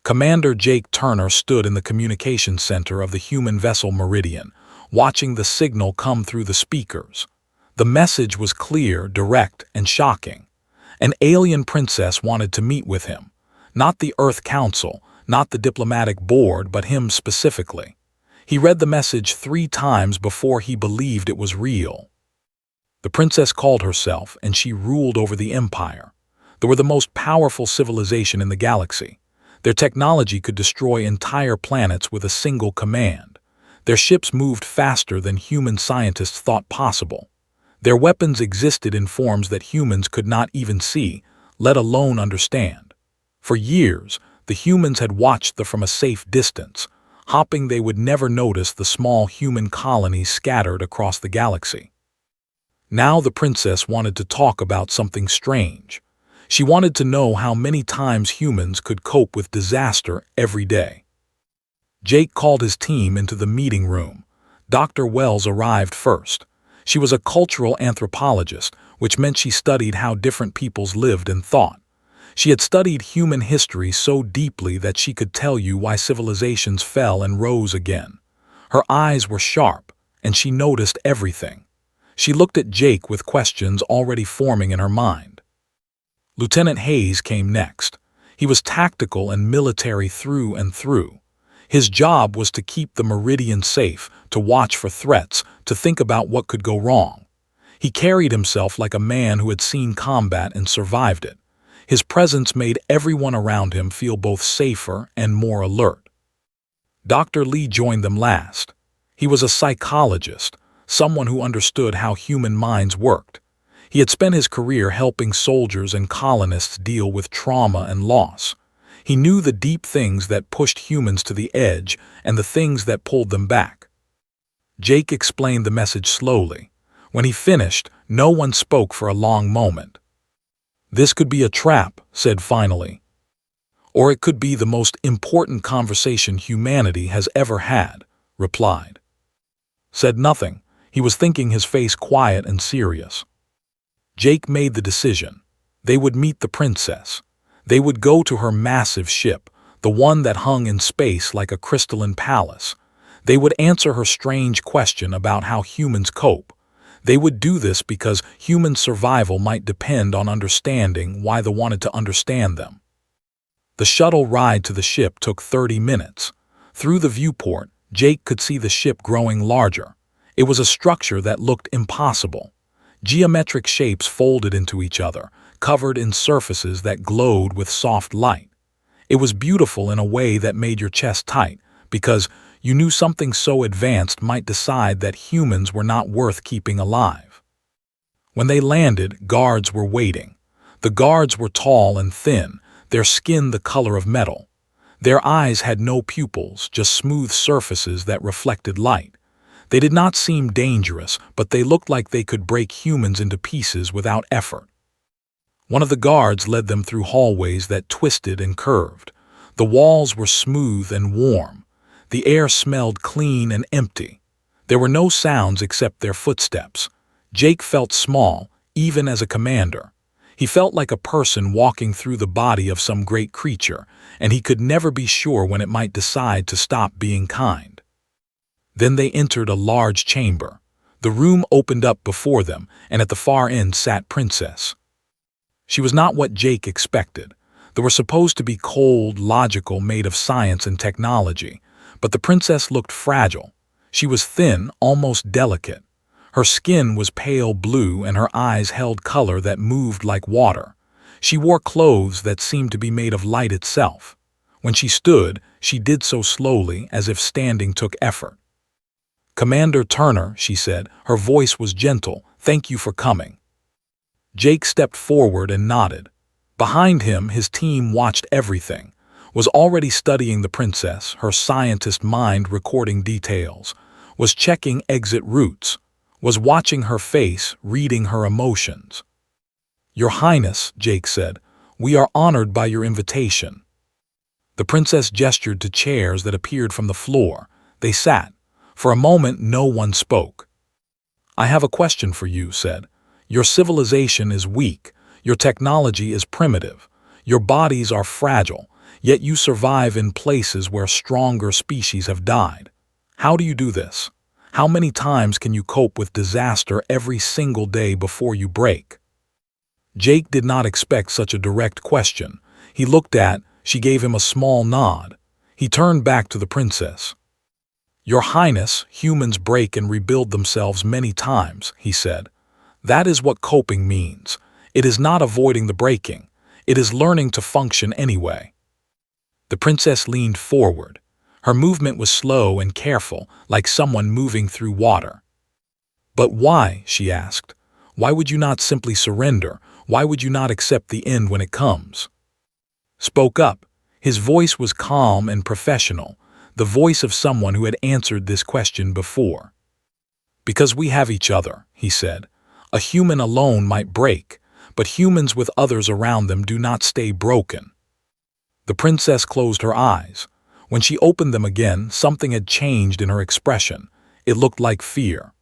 Commander Jake Turner stood in the communications center of the human vessel Meridian, watching the signal come through the speakers. The message was clear, direct, and shocking. An alien princess wanted to meet with him. Not the Earth Council, not the diplomatic board, but him specifically. He read the message 3 times before he believed it was real. The princess called herself, and she ruled over the Empire. They were the most powerful civilization in the galaxy. Their technology could destroy entire planets with a single command. Their ships moved faster than human scientists thought possible. Their weapons existed in forms that humans could not even see, let alone understand. For years, the humans had watched them from a safe distance, hoping they would never notice the small human colonies scattered across the galaxy. Now the princess wanted to talk about something strange. She wanted to know how many times humans could cope with disaster every day. Jake called his team into the meeting room. Dr. Wells arrived first. She was a cultural anthropologist, which meant she studied how different peoples lived and thought. She had studied human history so deeply that she could tell you why civilizations fell and rose again. Her eyes were sharp, and she noticed everything. She looked at Jake with questions already forming in her mind. Lieutenant Hayes came next. He was tactical and military through and through. His job was to keep the Meridian safe, to watch for threats, to think about what could go wrong. He carried himself like a man who had seen combat and survived it. His presence made everyone around him feel both safer and more alert. Dr. Lee joined them last. He was a psychologist, someone who understood how human minds worked. He had spent his career helping soldiers and colonists deal with trauma and loss. He knew the deep things that pushed humans to the edge and the things that pulled them back. Jake explained the message slowly. When he finished, no one spoke for a long moment. "This could be a trap," said finally. "Or it could be the most important conversation humanity has ever had," replied. Said nothing. He was thinking, his face quiet and serious. Jake made the decision. They would meet the princess. They would go to her massive ship, the one that hung in space like a crystalline palace. They would answer her strange question about how humans cope. They would do this because human survival might depend on understanding why they wanted to understand them. The shuttle ride to the ship took 30 minutes. Through the viewport, Jake could see the ship growing larger. It was a structure that looked impossible. Geometric shapes folded into each other, covered in surfaces that glowed with soft light. It was beautiful in a way that made your chest tight, because you knew something so advanced might decide that humans were not worth keeping alive. When they landed, guards were waiting. The guards were tall and thin, their skin the color of metal. Their eyes had no pupils, just smooth surfaces that reflected light. They did not seem dangerous, but they looked like they could break humans into pieces without effort. One of the guards led them through hallways that twisted and curved. The walls were smooth and warm. The air smelled clean and empty. There were no sounds except their footsteps. Jake felt small, even as a commander. He felt like a person walking through the body of some great creature, and he could never be sure when it might decide to stop being kind. Then they entered a large chamber. The room opened up before them, and at the far end sat Princess. She was not what Jake expected. They were supposed to be cold, logical, made of science and technology, but the princess looked fragile. She was thin, almost delicate. Her skin was pale blue and her eyes held color that moved like water. She wore clothes that seemed to be made of light itself. When she stood, she did so slowly, as if standing took effort. "Commander Turner," she said, her voice was gentle, "thank you for coming." Jake stepped forward and nodded. Behind him, his team watched everything, was already studying the princess, her scientist mind recording details, was checking exit routes, was watching her face, reading her emotions. "Your Highness," Jake said, "we are honored by your invitation." The princess gestured to chairs that appeared from the floor. They sat. For a moment, no one spoke. "I have a question for you," said. "Your civilization is weak. Your technology is primitive. Your bodies are fragile. Yet you survive in places where stronger species have died. How do you do this? How many times can you cope with disaster every single day before you break? Jake did not expect such a direct question. She gave him a small nod. He turned back to the princess. Your Highness, humans break and rebuild themselves many times, he said. That is what coping means. It is not avoiding the breaking. It is learning to function anyway. The princess leaned forward. Her movement was slow and careful, like someone moving through water. But why? She asked. Why would you not simply surrender? Why would you not accept the end when it comes? Spoke up. His voice was calm and professional, the voice of someone who had answered this question before. Because we have each other, he said. A human alone might break, but humans with others around them do not stay broken. The princess closed her eyes. When she opened them again, something had changed in her expression. It looked like fear.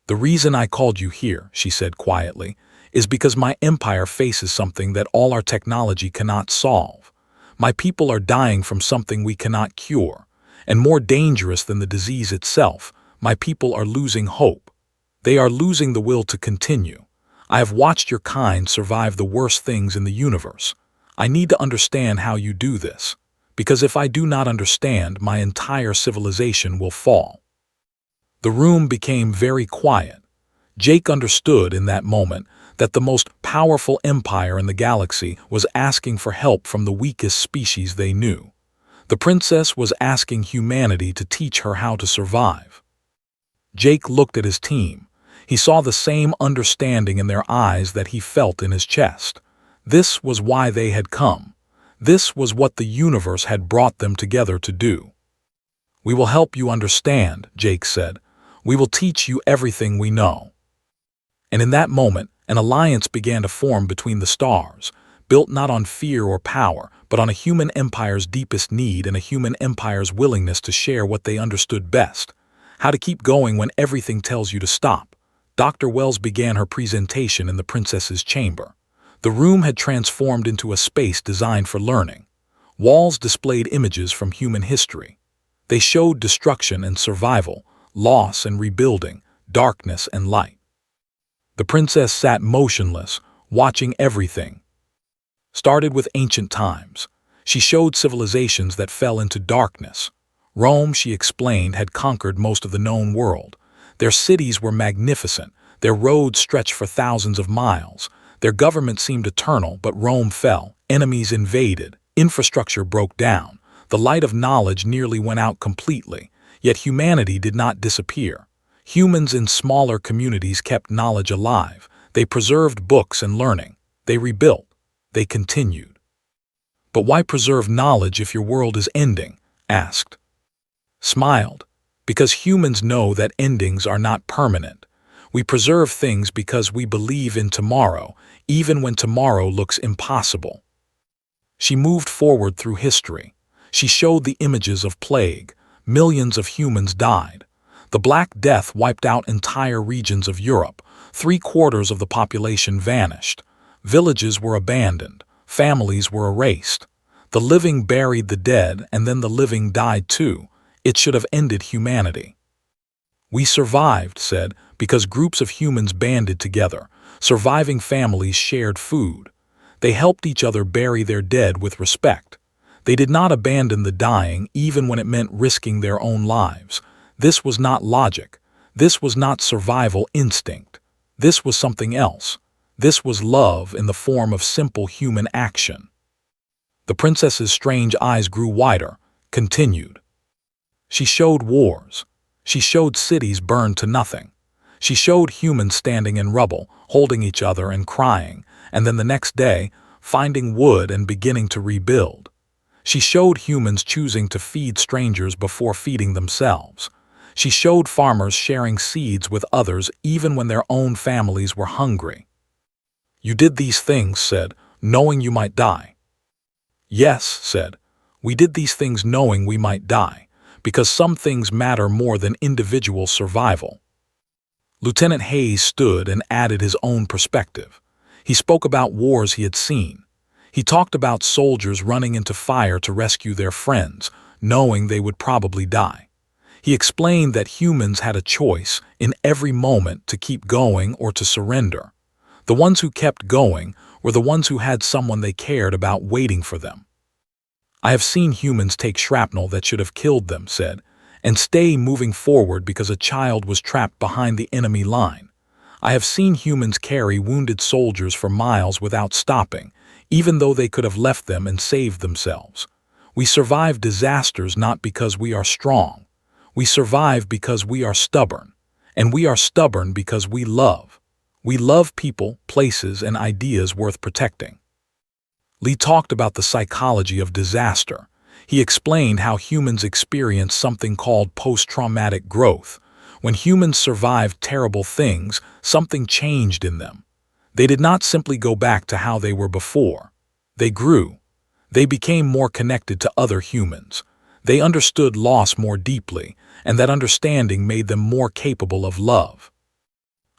The reason I called you here, she said quietly, is because my empire faces something that all our technology cannot solve. My people are dying from something we cannot cure, and more dangerous than the disease itself, my people are losing hope. They are losing the will to continue. I have watched your kind survive the worst things in the universe. I need to understand how you do this, because if I do not understand, my entire civilization will fall. The room became very quiet. Jake understood in that moment that the most powerful empire in the galaxy was asking for help from the weakest species they knew. The princess was asking humanity to teach her how to survive. Jake looked at his team. He saw the same understanding in their eyes that he felt in his chest. This was why they had come. This was what the universe had brought them together to do. We will help you understand, Jake said. We will teach you everything we know. And in that moment, an alliance began to form between the stars, built not on fear or power, but on a human empire's deepest need and a human empire's willingness to share what they understood best. How to keep going when everything tells you to stop. Dr. Wells began her presentation in the princess's chamber. The room had transformed into a space designed for learning. Walls displayed images from human history. They showed destruction and survival, loss and rebuilding, darkness and light. The princess sat motionless, watching everything. Started with ancient times. She showed civilizations that fell into darkness. Rome, she explained, had conquered most of the known world. Their cities were magnificent. Their roads stretched for thousands of miles. Their government seemed eternal, but Rome fell. Enemies invaded. Infrastructure broke down. The light of knowledge nearly went out completely. Yet humanity did not disappear. Humans in smaller communities kept knowledge alive. They preserved books and learning. They rebuilt. They continued. But why preserve knowledge if your world is ending? Asked. Smiled. Because humans know that endings are not permanent. We preserve things because we believe in tomorrow, even when tomorrow looks impossible. She moved forward through history. She showed the images of plague. Millions of humans died. The Black Death wiped out entire regions of Europe. 3/4 of the population vanished. Villages were abandoned. Families were erased. The living buried the dead, and then the living died too. It should have ended humanity. We survived, said, because groups of humans banded together. Surviving families shared food. They helped each other bury their dead with respect. They did not abandon the dying even when it meant risking their own lives. This was not logic. This was not survival instinct. This was something else. This was love in the form of simple human action. The princess's strange eyes grew wider, continued. She showed wars. She showed cities burned to nothing. She showed humans standing in rubble, holding each other and crying, and then the next day, finding wood and beginning to rebuild. She showed humans choosing to feed strangers before feeding themselves. She showed farmers sharing seeds with others even when their own families were hungry. You did these things, said, knowing you might die. Yes, said, we did these things knowing we might die, because some things matter more than individual survival. Lieutenant Hayes stood and added his own perspective. He spoke about wars he had seen. He talked about soldiers running into fire to rescue their friends, knowing they would probably die. He explained that humans had a choice in every moment to keep going or to surrender. The ones who kept going were the ones who had someone they cared about waiting for them. I have seen humans take shrapnel that should have killed them, said, and stay moving forward because a child was trapped behind the enemy line. I have seen humans carry wounded soldiers for miles without stopping, even though they could have left them and saved themselves. We survive disasters not because we are strong. We survive because we are stubborn. And we are stubborn because we love. We love people, places, and ideas worth protecting. Lee talked about the psychology of disaster. He explained how humans experience something called post-traumatic growth. When humans survived terrible things, something changed in them. They did not simply go back to how they were before. They grew. They became more connected to other humans. They understood loss more deeply, and that understanding made them more capable of love.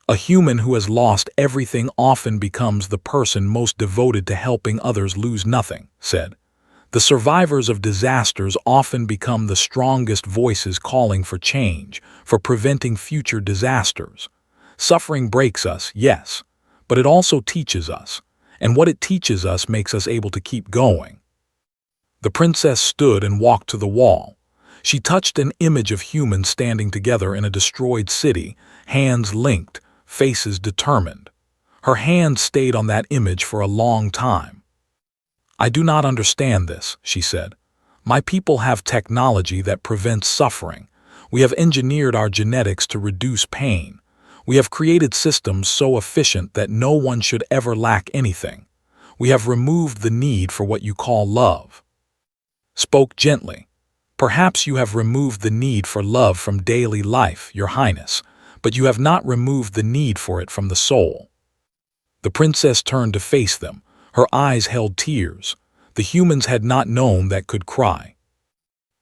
A human who has lost everything often becomes the person most devoted to helping others lose nothing, said. The survivors of disasters often become the strongest voices calling for change, for preventing future disasters. Suffering breaks us, yes, but it also teaches us, and what it teaches us makes us able to keep going. The princess stood and walked to the wall. She touched an image of humans standing together in a destroyed city, hands linked, faces determined. Her hand stayed on that image for a long time. I do not understand this, she said. My people have technology that prevents suffering. We have engineered our genetics to reduce pain. We have created systems so efficient that no one should ever lack anything. We have removed the need for what you call love. Spoke gently. Perhaps you have removed the need for love from daily life, Your Highness, but you have not removed the need for it from the soul. The princess turned to face them. Her eyes held tears. The humans had not known that could cry.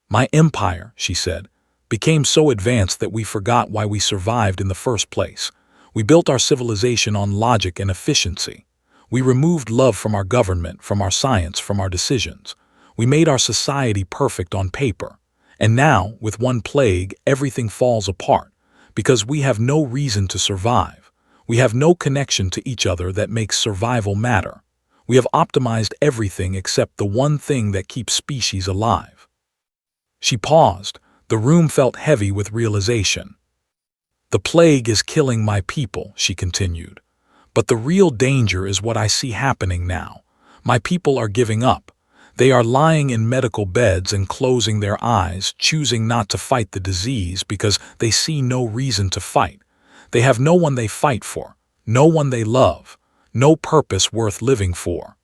My empire, she said, became so advanced that we forgot why we survived in the first place. We built our civilization on logic and efficiency. We removed love from our government, from our science, from our decisions. We made our society perfect on paper. And now, with one plague, everything falls apart, because we have no reason to survive. We have no connection to each other that makes survival matter. We have optimized everything except the one thing that keeps species alive. She paused. The room felt heavy with realization. The plague is killing my people, she continued. But the real danger is what I see happening now. My people are giving up. They are lying in medical beds and closing their eyes, choosing not to fight the disease because they see no reason to fight. They have no one they fight for, no one they love, no purpose worth living for.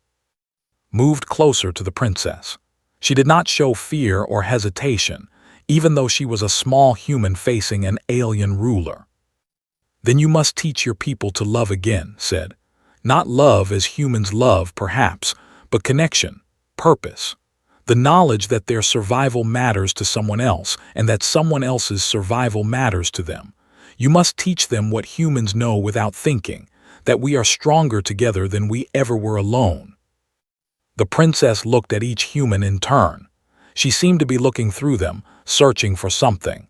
Moved closer to the princess. She did not show fear or hesitation, even though she was a small human facing an alien ruler. Then you must teach your people to love again, said. Not love as humans love, perhaps, but connection, purpose. The knowledge that their survival matters to someone else and that someone else's survival matters to them. You must teach them what humans know without thinking, that we are stronger together than we ever were alone. The princess looked at each human in turn. She seemed to be looking through them, searching for something.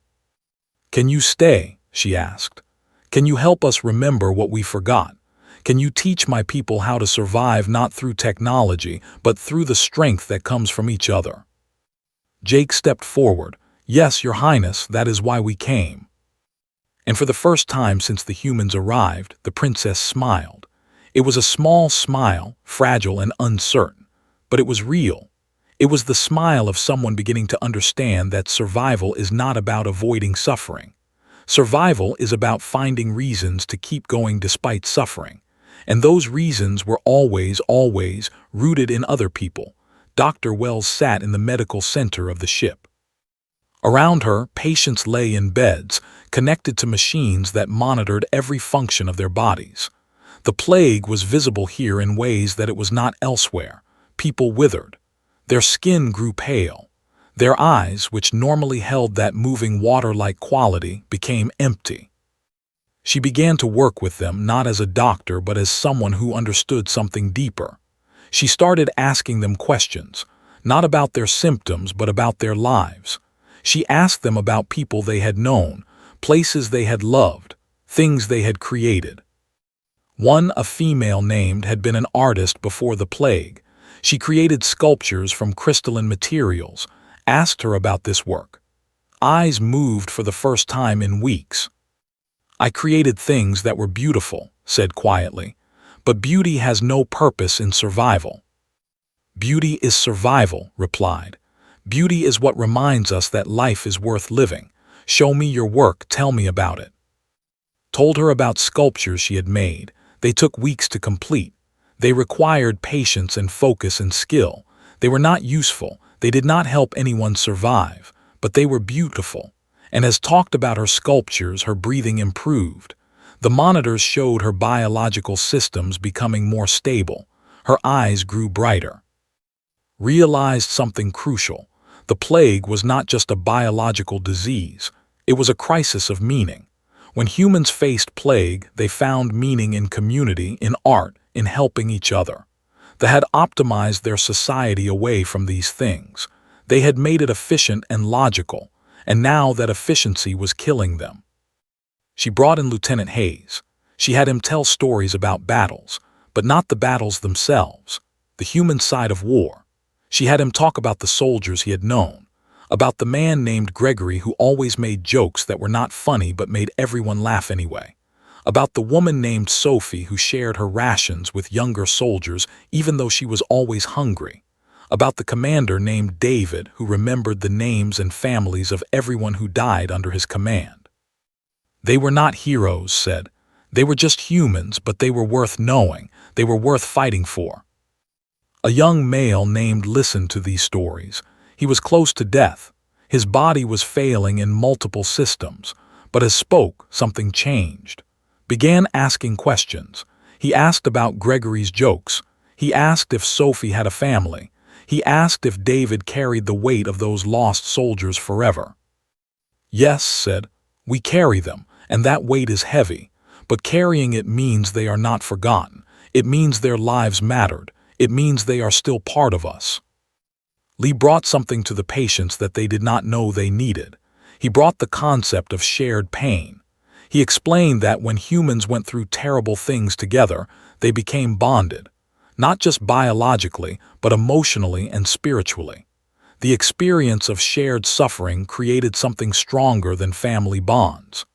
Can you stay? She asked. Can you help us remember what we forgot? Can you teach my people how to survive not through technology, but through the strength that comes from each other? Jake stepped forward. Yes, Your Highness, that is why we came. And for the first time since the humans arrived, the princess smiled. It was a small smile, fragile and uncertain, but it was real. It was the smile of someone beginning to understand that survival is not about avoiding suffering. Survival is about finding reasons to keep going despite suffering. And those reasons were always rooted in other people. Dr. Wells sat in the medical center of the ship. Around her, patients lay in beds, connected to machines that monitored every function of their bodies. The plague was visible here in ways that it was not elsewhere. People withered. Their skin grew pale. Their eyes, which normally held that moving water-like quality, became empty. She began to work with them not as a doctor but as someone who understood something deeper. She started asking them questions, not about their symptoms but about their lives. She asked them about people they had known, places they had loved, things they had created. One, a female named, had been an artist before the plague. She created sculptures from crystalline materials, asked her about this work. Eyes moved for the first time in weeks. I created things that were beautiful, said quietly, but beauty has no purpose in survival. Beauty is survival, replied. Beauty is what reminds us that life is worth living. Show me your work, tell me about it. Told her about sculptures she had made. They took weeks to complete. They required patience and focus and skill. They were not useful. They did not help anyone survive, but they were beautiful. And as talked about her sculptures, her breathing improved. The monitors showed her biological systems becoming more stable. Her eyes grew brighter. Realized something crucial. The plague was not just a biological disease. It was a crisis of meaning. When humans faced plague, they found meaning in community, in art, in helping each other. They had optimized their society away from these things. They had made it efficient and logical, and now that efficiency was killing them. She brought in Lieutenant Hayes. She had him tell stories about battles, but not the battles themselves, the human side of war. She had him talk about the soldiers he had known, about the man named Gregory who always made jokes that were not funny but made everyone laugh anyway, about the woman named Sophie who shared her rations with younger soldiers even though she was always hungry, about the commander named David who remembered the names and families of everyone who died under his command. They were not heroes, said. They were just humans, but they were worth knowing. They were worth fighting for. A young male named listened to these stories. He was close to death. His body was failing in multiple systems, but as spoke, something changed. Began asking questions. He asked about Gregory's jokes. He asked if Sophie had a family. He asked if David carried the weight of those lost soldiers forever. Yes, said, we carry them, and that weight is heavy, but carrying it means they are not forgotten. It means their lives mattered. It means they are still part of us. Lee brought something to the patients that they did not know they needed. He brought the concept of shared pain. He explained that when humans went through terrible things together, they became bonded, not just biologically, but emotionally and spiritually. The experience of shared suffering created something stronger than family bonds.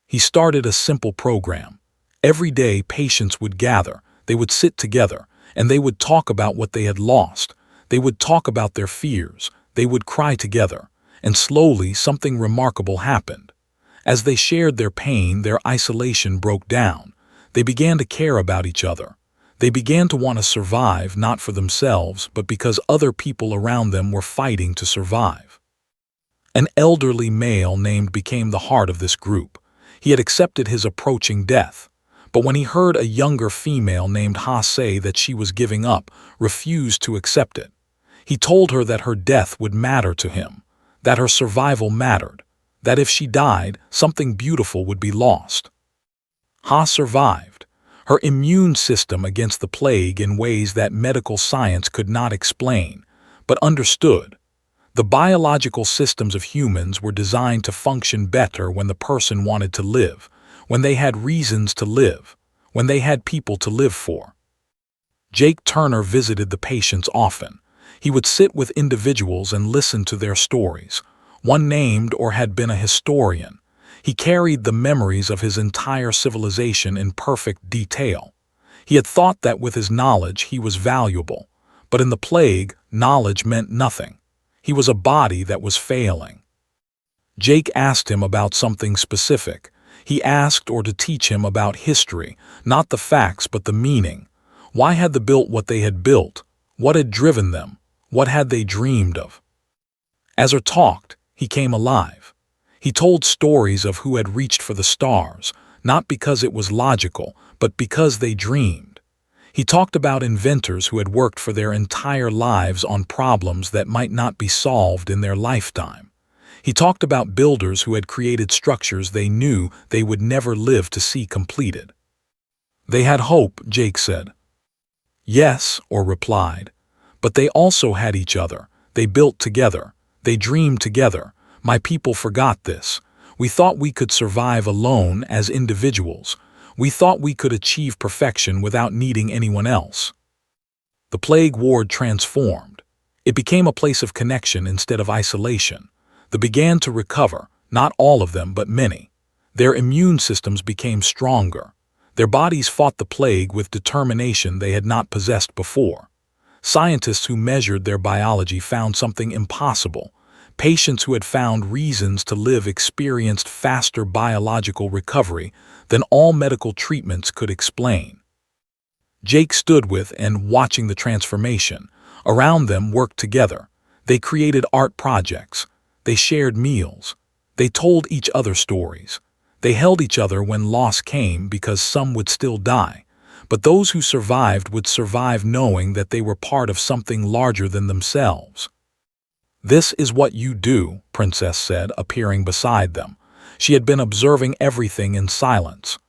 He started a simple program. Every day, patients would gather, they would sit together, and they would talk about what they had lost. They would talk about their fears. They would cry together. And slowly, something remarkable happened. As they shared their pain, their isolation broke down. They began to care about each other. They began to want to survive, not for themselves, but because other people around them were fighting to survive. An elderly male named became the heart of this group. He had accepted his approaching death. But when he heard a younger female named Ha say that she was giving up, refused to accept it. He told her that her death would matter to him, that her survival mattered, that if she died, something beautiful would be lost. Ha survived, her immune system against the plague in ways that medical science could not explain, but understood. The biological systems of humans were designed to function better when the person wanted to live, when they had reasons to live, when they had people to live for. Jake Turner visited the patients often. He would sit with individuals and listen to their stories. One named or had been a historian. He carried the memories of his entire civilization in perfect detail. He had thought that with his knowledge he was valuable, but in the plague, knowledge meant nothing. He was a body that was failing. Jake asked him about something specific. He asked or to teach him about history, not the facts but the meaning. Why had they built what they had built? What had driven them? What had they dreamed of? As he talked, he came alive. He told stories of who had reached for the stars, not because it was logical, but because they dreamed. He talked about inventors who had worked for their entire lives on problems that might not be solved in their lifetime. He talked about builders who had created structures they knew they would never live to see completed. They had hope, Jake said. Yes, or replied. But they also had each other. They built together. They dreamed together. My people forgot this. We thought we could survive alone as individuals. We thought we could achieve perfection without needing anyone else. The plague ward transformed. It became a place of connection instead of isolation. They began to recover, not all of them, but many. Their immune systems became stronger. Their bodies fought the plague with determination they had not possessed before. Scientists who measured their biology found something impossible. Patients who had found reasons to live experienced faster biological recovery than all medical treatments could explain. Jake stood with and watching the transformation. Around them worked together. They created art projects. They shared meals. They told each other stories. They held each other when loss came because some would still die. But those who survived would survive knowing that they were part of something larger than themselves. "This is what you do," Princess said, appearing beside them. She had been observing everything in silence.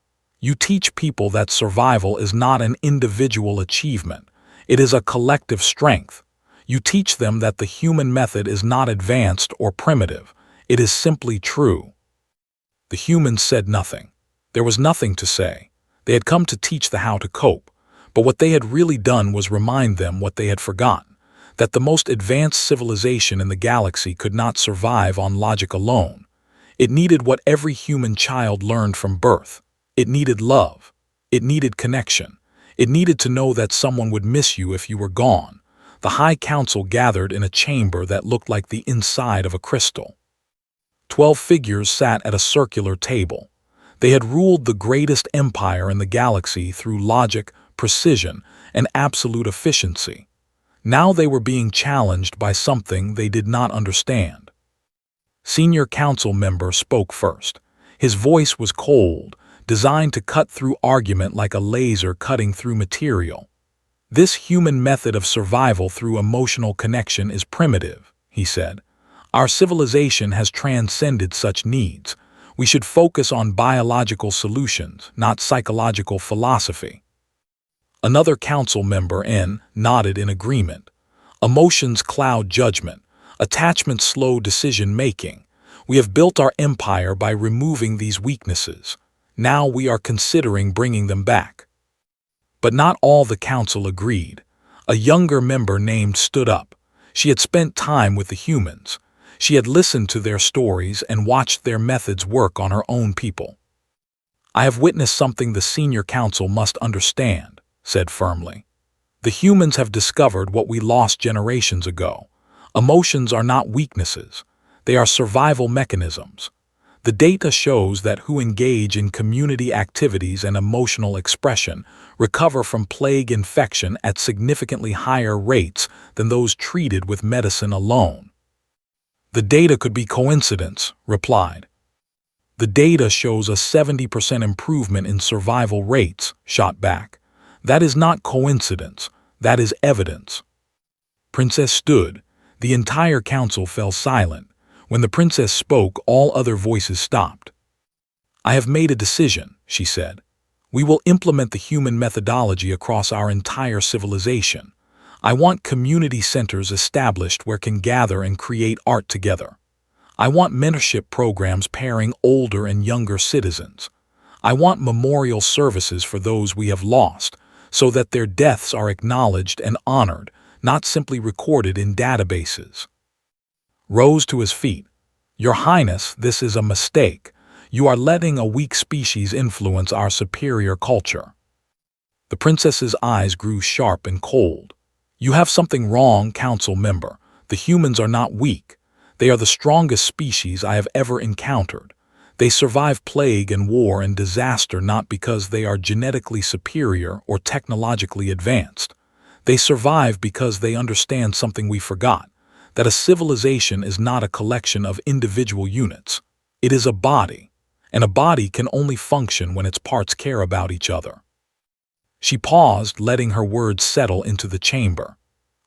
"You teach people that survival is not an individual achievement. It is a collective strength. You teach them that the human method is not advanced or primitive. It is simply true." The humans said nothing. There was nothing to say. They had come to teach the how to cope, but what they had really done was remind them what they had forgotten, that the most advanced civilization in the galaxy could not survive on logic alone. It needed what every human child learned from birth. It needed love. It needed connection. It needed to know that someone would miss you if you were gone. The High Council gathered in a chamber that looked like the inside of a crystal. 12 figures sat at a circular table. They had ruled the greatest empire in the galaxy through logic, precision, and absolute efficiency. Now they were being challenged by something they did not understand. Senior council member spoke first. His voice was cold, designed to cut through argument like a laser cutting through material. "This human method of survival through emotional connection is primitive," he said. "Our civilization has transcended such needs. We should focus on biological solutions, not psychological philosophy." Another council member nodded in agreement. "Emotions cloud judgment. Attachments slow decision-making. We have built our empire by removing these weaknesses. Now we are considering bringing them back." But not all the council agreed. A younger member named stood up. She had spent time with the humans. She had listened to their stories and watched their methods work on her own people. "I have witnessed something the senior council must understand," said firmly. "The humans have discovered what we lost generations ago. Emotions are not weaknesses. They are survival mechanisms. The data shows that who engage in community activities and emotional expression recover from plague infection at significantly higher rates than those treated with medicine alone." "The data could be coincidence," replied. "The data shows a 70% improvement in survival rates," shot back. "That is not coincidence. That is evidence." Princess stood. The entire council fell silent. When the princess spoke, all other voices stopped. "I have made a decision," she said. "We will implement the human methodology across our entire civilization. I want community centers established where can gather and create art together. I want mentorship programs pairing older and younger citizens. I want memorial services for those we have lost, so that their deaths are acknowledged and honored, not simply recorded in databases." Rose to his feet. "Your Highness, this is a mistake. You are letting a weak species influence our superior culture." The princess's eyes grew sharp and cold. "You have something wrong, council member. The humans are not weak. They are the strongest species I have ever encountered. They survive plague and war and disaster not because they are genetically superior or technologically advanced. They survive because they understand something we forgot, that a civilization is not a collection of individual units. It is a body, and a body can only function when its parts care about each other." She paused, letting her words settle into the chamber.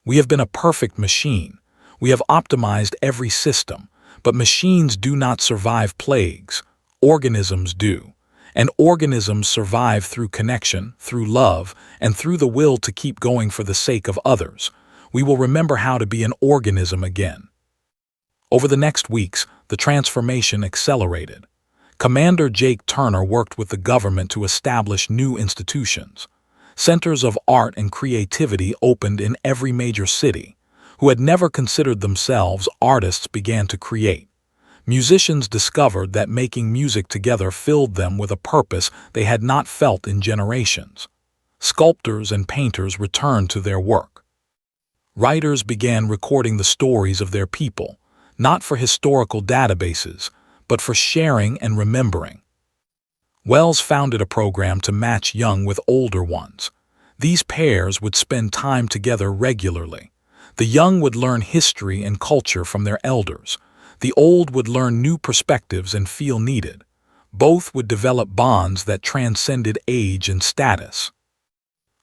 "We have been a perfect machine. We have optimized every system, but machines do not survive plagues. Organisms do. And organisms survive through connection, through love, and through the will to keep going for the sake of others. We will remember how to be an organism again. Over the next weeks, the transformation accelerated. Commander Jake Turner worked with the government to establish new institutions. Centers of art and creativity opened in every major city. Who had never considered themselves artists began to create. Musicians discovered that making music together filled them with a purpose they had not felt in generations. Sculptors and painters returned to their work. Writers began recording the stories of their people, not for historical databases, but for sharing and remembering. Wells founded a program to match young with older ones. These pairs would spend time together regularly. The young would learn history and culture from their elders. The old would learn new perspectives and feel needed. Both would develop bonds that transcended age and status.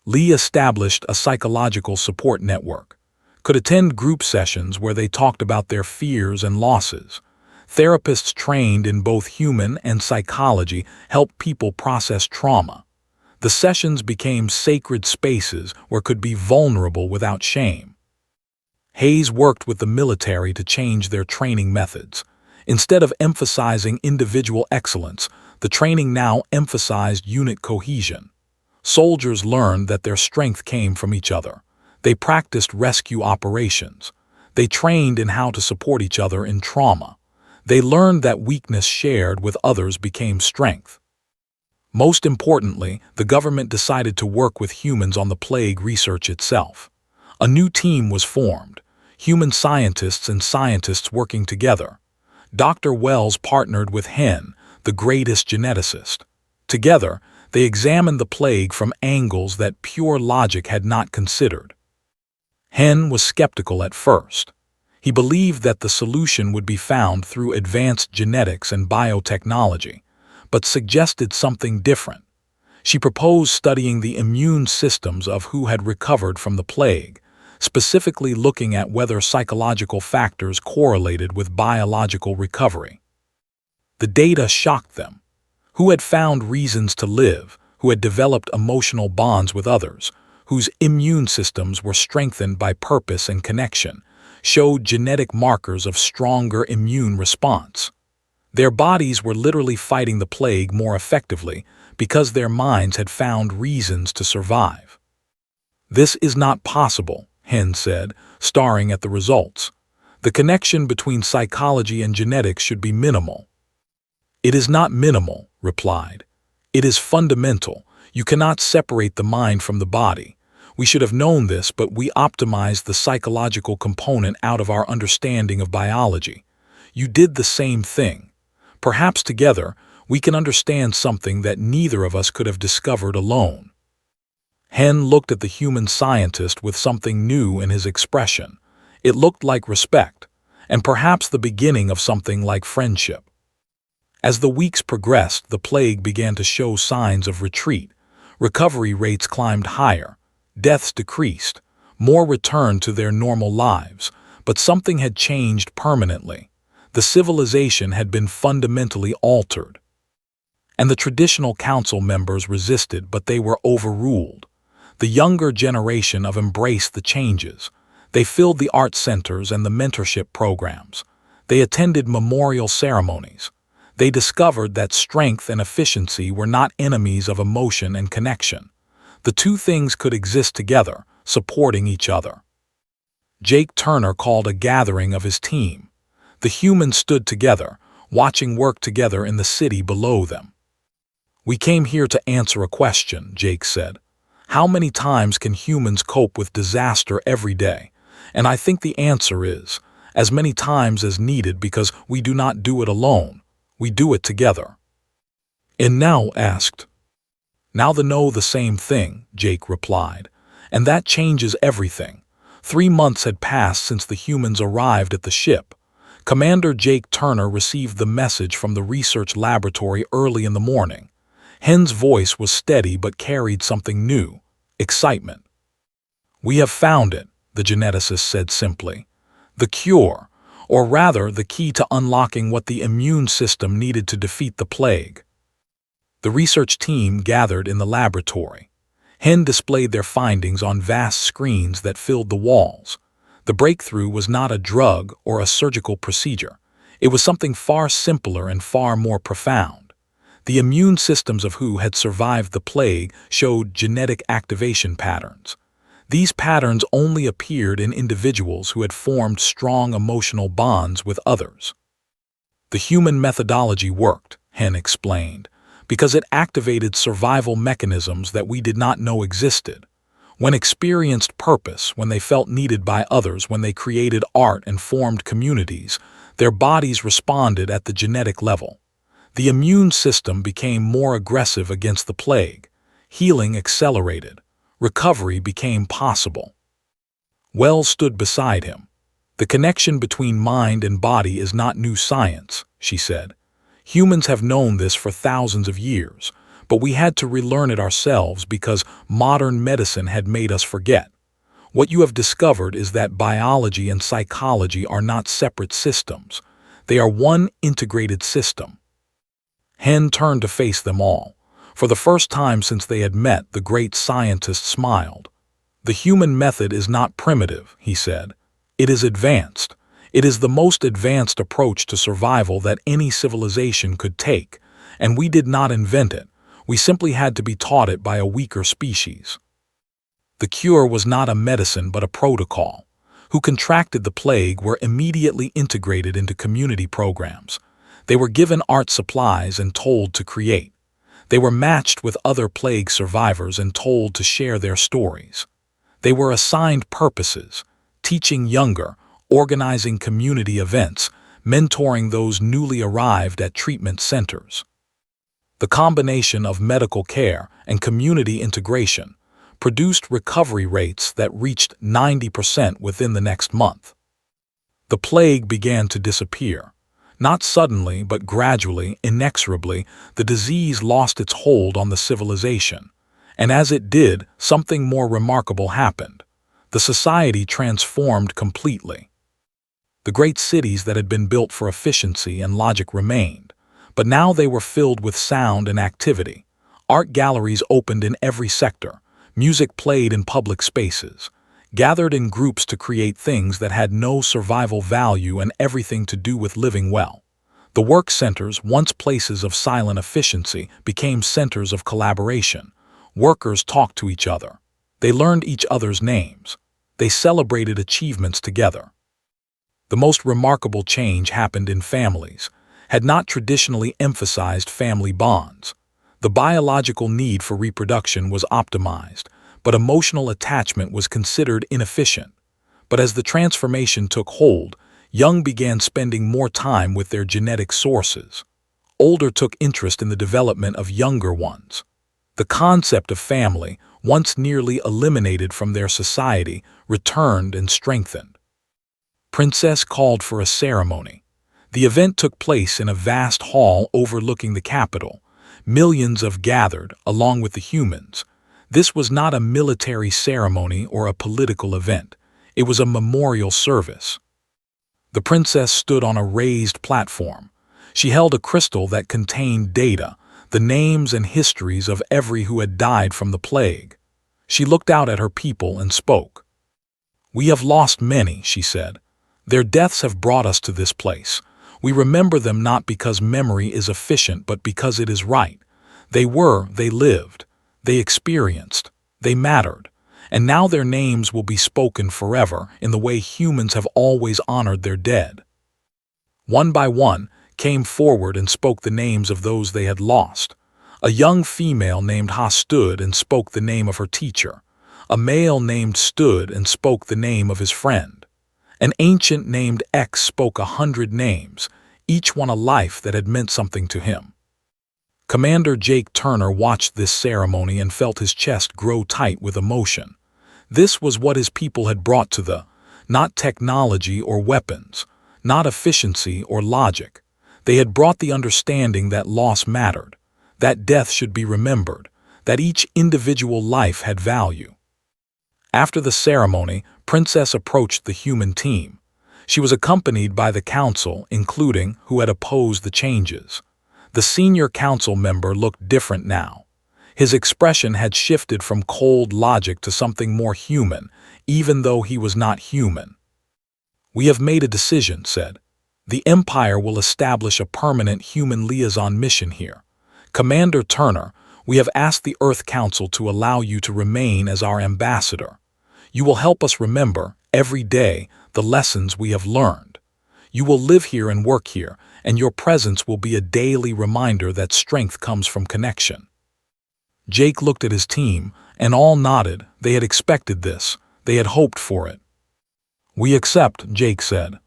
Lee established a psychological support network. Could attend group sessions where they talked about their fears and losses. Therapists trained in both human and psychology helped people process trauma. The sessions became sacred spaces where could be vulnerable without shame. Hayes worked with the military to change their training methods. Instead of emphasizing individual excellence, the training now emphasized unit cohesion. Soldiers learned that their strength came from each other. They practiced rescue operations. They trained in how to support each other in trauma. They learned that weakness shared with others became strength. Most importantly, the government decided to work with humans on the plague research itself. A new team was formed, human scientists and scientists working together. Dr. Wells partnered with Hen, the greatest geneticist. Together, they examined the plague from angles that pure logic had not considered. Hen was skeptical at first. He believed that the solution would be found through advanced genetics and biotechnology, but suggested something different. She proposed studying the immune systems of who had recovered from the plague, specifically looking at whether psychological factors correlated with biological recovery. The data shocked them. Who had found reasons to live, who had developed emotional bonds with others, whose immune systems were strengthened by purpose and connection, showed genetic markers of stronger immune response. Their bodies were literally fighting the plague more effectively because their minds had found reasons to survive. "This is not possible," Hen said, staring at the results. "The connection between psychology and genetics should be minimal." "It is not minimal," replied. "It is fundamental. You cannot separate the mind from the body. We should have known this, but we optimized the psychological component out of our understanding of biology. You did the same thing. Perhaps together, we can understand something that neither of us could have discovered alone." Hen looked at the human scientist with something new in his expression. It looked like respect, and perhaps the beginning of something like friendship. As the weeks progressed, the plague began to show signs of retreat. Recovery rates climbed higher. Deaths decreased. More returned to their normal lives. But something had changed permanently. The civilization had been fundamentally altered. And the traditional council members resisted, but they were overruled. The younger generation of embraced the changes. They filled the art centers and the mentorship programs. They attended memorial ceremonies. They discovered that strength and efficiency were not enemies of emotion and connection. The two things could exist together, supporting each other. Jake Turner called a gathering of his team. The humans stood together, watching work together in the city below them. "We came here to answer a question," Jake said. "How many times can humans cope with disaster every day? And I think the answer is, as many times as needed, because we do not do it alone. We do it together." And now asked. "Now they know the same thing," Jake replied. "And that changes everything." 3 months had passed since the humans arrived at the ship. Commander Jake Turner received the message from the research laboratory early in the morning. Hen's voice was steady but carried something new: excitement. "We have found it," the geneticist said simply. "The cure, or rather the key to unlocking what the immune system needed to defeat the plague." The research team gathered in the laboratory. Hen displayed their findings on vast screens that filled the walls. The breakthrough was not a drug or a surgical procedure. It was something far simpler and far more profound. The immune systems of who had survived the plague showed genetic activation patterns. These patterns only appeared in individuals who had formed strong emotional bonds with others. The human methodology worked, Hen explained, because it activated survival mechanisms that we did not know existed. When experienced purpose, when they felt needed by others, when they created art and formed communities, their bodies responded at the genetic level. The immune system became more aggressive against the plague. Healing accelerated. Recovery became possible. Wells stood beside him. The connection between mind and body is not new science, she said. Humans have known this for thousands of years, but we had to relearn it ourselves because modern medicine had made us forget. What you have discovered is that biology and psychology are not separate systems. They are one integrated system. Hen turned to face them all. For the first time since they had met, the great scientist smiled. The human method is not primitive, he said. It is advanced. It is the most advanced approach to survival that any civilization could take, and we did not invent it. We simply had to be taught it by a weaker species. The cure was not a medicine but a protocol. Who contracted the plague were immediately integrated into community programs. They were given art supplies and told to create. They were matched with other plague survivors and told to share their stories. They were assigned purposes, teaching younger, organizing community events, mentoring those newly arrived at treatment centers. The combination of medical care and community integration produced recovery rates that reached 90% within the next month. The plague began to disappear. Not suddenly, but gradually, inexorably, the disease lost its hold on the civilization. And as it did, something more remarkable happened. The society transformed completely. The great cities that had been built for efficiency and logic remained, but now they were filled with sound and activity. Art galleries opened in every sector. Music played in public spaces, gathered in groups to create things that had no survival value and everything to do with living well. The work centers, once places of silent efficiency, became centers of collaboration. Workers talked to each other. They learned each other's names. They celebrated achievements together. The most remarkable change happened in families, had not traditionally emphasized family bonds. The biological need for reproduction was optimized, but emotional attachment was considered inefficient. But as the transformation took hold, young began spending more time with their genetic sources. Older took interest in the development of younger ones. The concept of family, once nearly eliminated from their society, returned and strengthened. Princess called for a ceremony. The event took place in a vast hall overlooking the capital. Millions of gathered, along with the humans. This was not a military ceremony or a political event. It was a memorial service. The princess stood on a raised platform. She held a crystal that contained data, the names and histories of every who had died from the plague. She looked out at her people and spoke. "We have lost many," she said. "Their deaths have brought us to this place. We remember them not because memory is efficient, but because it is right. They lived, they experienced, they mattered, and now their names will be spoken forever in the way humans have always honored their dead." One by one came forward and spoke the names of those they had lost. A young female named Ha stood and spoke the name of her teacher. A male named stood and spoke the name of his friend. An ancient named X spoke 100 names, each one a life that had meant something to him. Commander Jake Turner watched this ceremony and felt his chest grow tight with emotion. This was what his people had brought to not technology or weapons, not efficiency or logic. They had brought the understanding that loss mattered, that death should be remembered, that each individual life had value. After the ceremony, Princess approached the human team. She was accompanied by the council, including who had opposed the changes. The senior council member looked different now. His expression had shifted from cold logic to something more human, even though he was not human. "We have made a decision," said. "The Empire will establish a permanent human liaison mission here. Commander Turner, we have asked the Earth Council to allow you to remain as our ambassador. You will help us remember, every day, the lessons we have learned. You will live here and work here, and your presence will be a daily reminder that strength comes from connection." Jake looked at his team, and all nodded. They had expected this. They had hoped for it. "We accept," Jake said.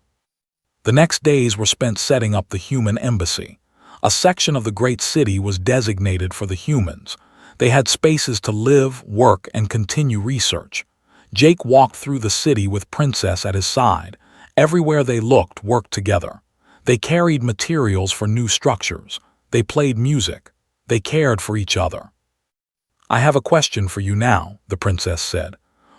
The next days were spent setting up the human embassy. A section of the great city was designated for the humans. They had spaces to live, work, and continue research. Jake walked through the city with Princess at his side. Everywhere they looked, worked together. They carried materials for new structures. They played music. They cared for each other. "I have a question for you now," the princess said.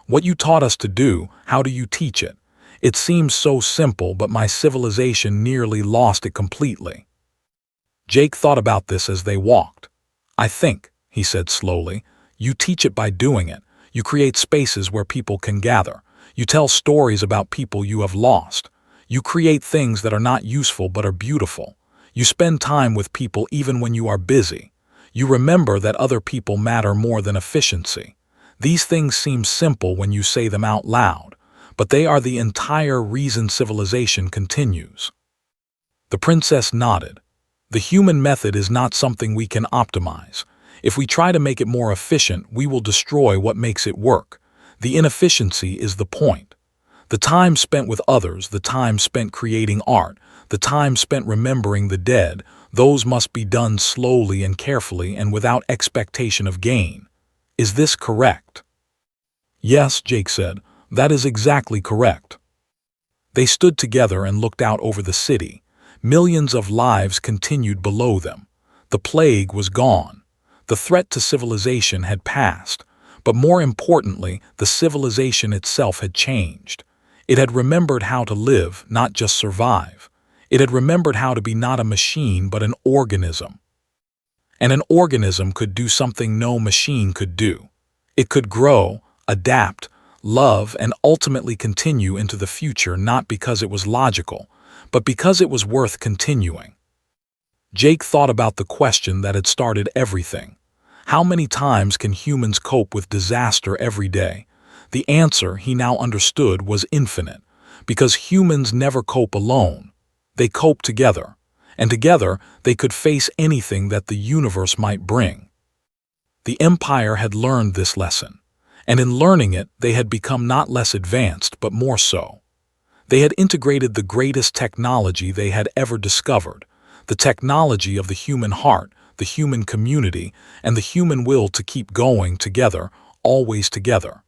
"What you taught us to do, how do you teach it? It seems so simple, but my civilization nearly lost it completely." Jake thought about this as they walked. "I think," he said slowly, "you teach it by doing it. You create spaces where people can gather. You tell stories about people you have lost. You create things that are not useful but are beautiful. You spend time with people even when you are busy. You remember that other people matter more than efficiency. These things seem simple when you say them out loud, but they are the entire reason civilization continues." The princess nodded. "The human method is not something we can optimize. If we try to make it more efficient, we will destroy what makes it work. The inefficiency is the point. The time spent with others, the time spent creating art, the time spent remembering the dead, those must be done slowly and carefully and without expectation of gain. Is this correct?" "Yes," Jake said, "that is exactly correct." They stood together and looked out over the city. Millions of lives continued below them. The plague was gone. The threat to civilization had passed. But more importantly, the civilization itself had changed. It had remembered how to live, not just survive. It had remembered how to be not a machine but an organism. And an organism could do something no machine could do. It could grow, adapt, love, and ultimately continue into the future, not because it was logical, but because it was worth continuing. Jake thought about the question that had started everything. How many times can humans cope with disaster every day? The answer, he now understood, was infinite, because humans never cope alone. They cope together, and together they could face anything that the universe might bring. The Empire had learned this lesson, and in learning it, they had become not less advanced, but more so. They had integrated the greatest technology they had ever discovered, the technology of the human heart, the human community, and the human will to keep going together, always together.